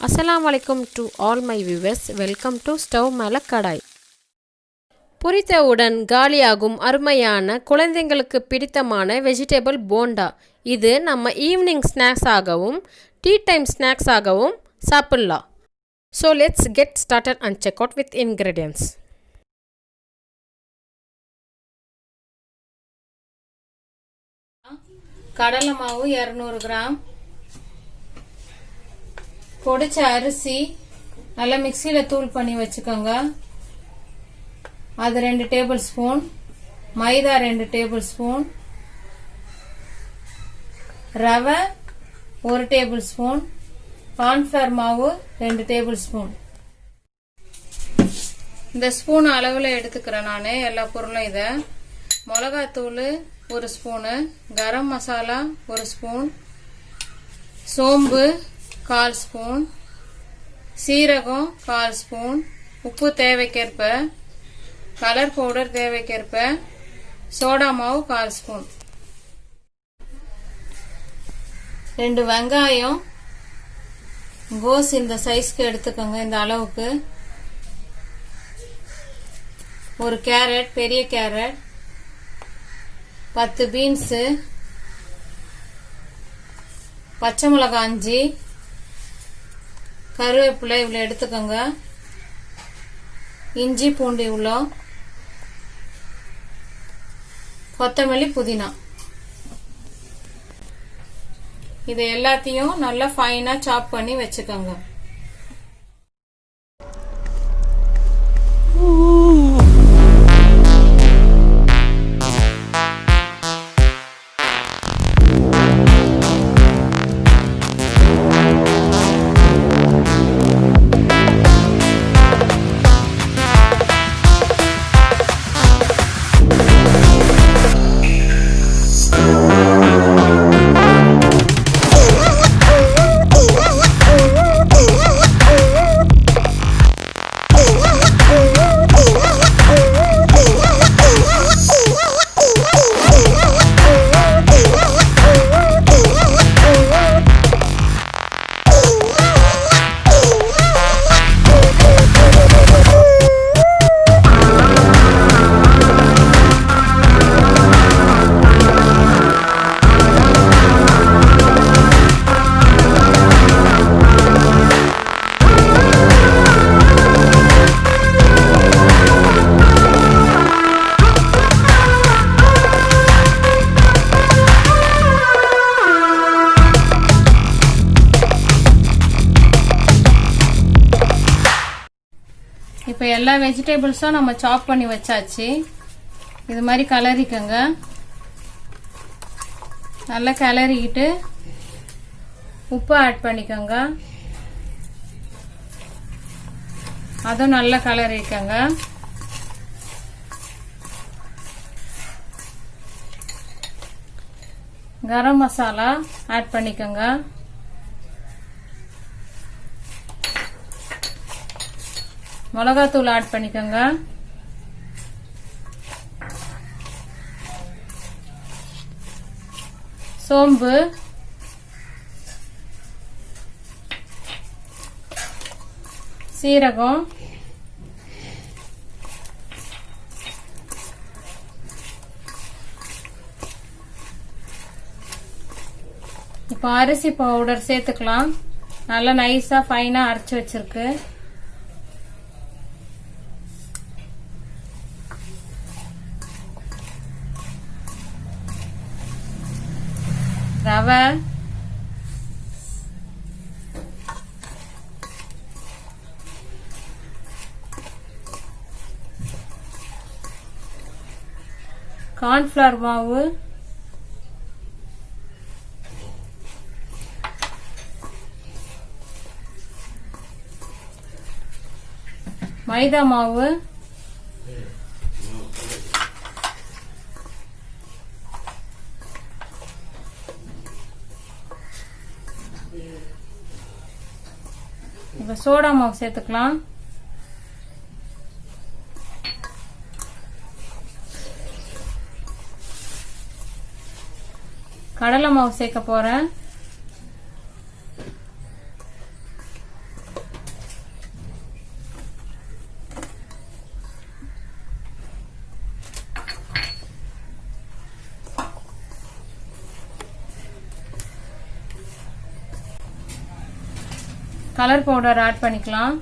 Assalamu alaikum to all my viewers. Welcome to Stove மேல கடாய். பொரித்தவுடன் காலியாகும் அருமையான குழந்தைங்களுக்கு பிடித்தமான வெஜிடபிள் போண்டா. இது நம்ம ஈவினிங் ஸ்நாக்ஸ் ஆகவும் டீ டைம் ஸ்நாக்ஸ் ஆகவும் சாப்பிடலாம். So let's get started and check out with ingredients. கடலை மாவு 200 கிராம், பொடிச்ச அரிசி நல்லா மிக்ஸில தூள் பண்ணி வச்சுக்கோங்க. அது 2 டேபிள் ஸ்பூன், மைதா 2 டேபிள் ஸ்பூன், ரவை 1 டேபிள் ஸ்பூன், கார்ன்ஃபிளவர் மாவு 2 டேபிள் ஸ்பூன். இந்த ஸ்பூன் அளவில் எடுத்துக்கிறேன் நான் எல்லா பொருளும். இதை மிளகாத்தூள் 1 ஸ்பூனு, கரம் மசாலா 1 ஸ்பூன், சோம்பு 1/4 ஸ்பூன், சீரகம் 1/4 ஸ்பூன், உப்பு தேவைக்கேற்ப, கலர் பவுடர் தேவைக்கேற்ப, சோடா மாவு 1/4 ஸ்பூன். 2 வெங்காயம் கோஸ் இந்த சைஸ்க்கு எடுத்துக்கோங்க, இந்த அளவுக்கு. 1 கேரட், பெரிய கேரட், 10 பீன்ஸு, பச்சை மிளகாய் 5, கருவேப்பிலை இவ்வளோ எடுத்துக்கோங்க, இஞ்சி பூண்டு இவ்வளோ, கொத்தமல்லி புதினா. இது எல்லாத்தையும் நல்லா ஃபைனா சாப் பண்ணி வச்சுக்கோங்க. இப்போ எல்லா வெஜிடபிள்ஸும் நம்ம சாப் பண்ணி வச்சாச்சு. இது மாதிரி கலரிக்கங்க. நல்லா கிளறிக்கிட்டு உப்பு ஆட் பண்ணிக்கோங்க. அதுவும் நல்லா கலரிக்கங்க. கரம் மசாலா ஆட் பண்ணிக்கோங்க. மிளகாத்தூள் ஆட் பண்ணிக்கோங்க. சோம்பு, சீரகம், இப்போ அரிசி பவுடர் சேர்த்துக்கலாம். நல்லா நைஸா ஃபைனா அரைச்சு வச்சிருக்கு. ரவை, கார்ன்ஃபிளவர் மாவு, மைதா மாவு, இப்போ சோடா மாவு சேர்த்துக்கலாம். கடலை மாவு சேர்க்க போறேன். கலர் பவுடர் ஆட் பண்ணிக்கலாம்.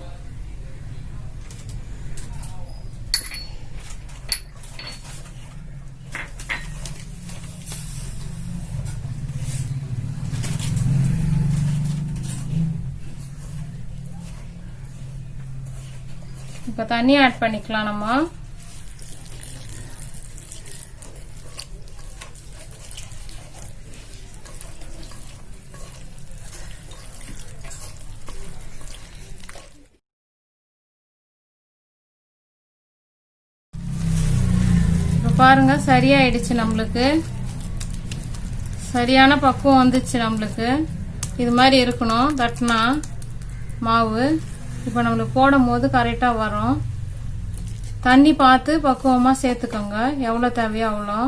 இப்போ தண்ணி ஆட் பண்ணிக்கலாம் நம்ம. பாருங்க சரியாயிடுச்சு, நம்மளுக்கு சரியான பக்குவம் வந்துச்சு. நம்மளுக்கு இது மாதிரி இருக்கணும் தட்டினா மாவு. இப்போ நம்மளுக்கு போடும் போது கரெக்டாக வரும். தண்ணி பார்த்து பக்குவமாக சேர்த்துக்கோங்க, எவ்வளோ தேவையோ அவ்வளோ.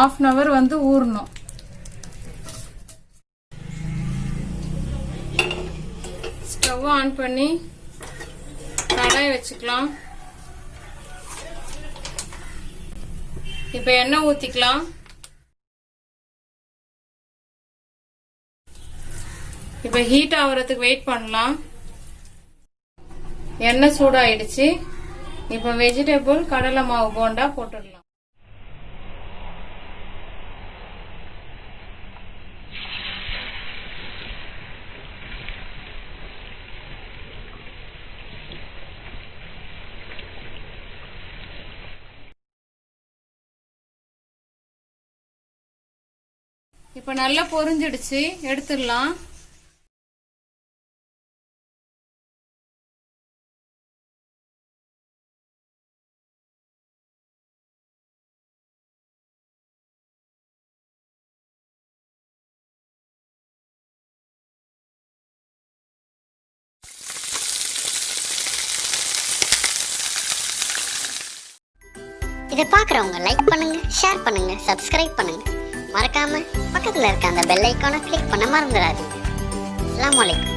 1/2 hour வந்து ஊறணும். ஸ்டவ் ஆன் பண்ணி கடாய் வச்சுக்கலாம். இப்போ எண்ணெய் ஊற்றிக்கலாம். இப்போ ஹீட் ஆகுறதுக்கு வெயிட் பண்ணலாம். எண்ணெய் சூடாயிடுச்சு. இப்போ வெஜிடபிள் கடலை மாவு போண்டா போட்டுடலாம். இப்போ நல்லா பொரிஞ்சிடுச்சு, எடுத்துடலாம். இதை பார்க்குறவங்க லைக் பண்ணுங்க, ஷேர் பண்ணுங்க, சப்ஸ்கிரைப் பண்ணுங்க. மறக்காம பக்கத்துல இருக்க அந்த பெல் ஐகானை கிளிக் பண்ண மறந்துடாதீங்க. அஸ்ஸலாமு அலைக்கும்.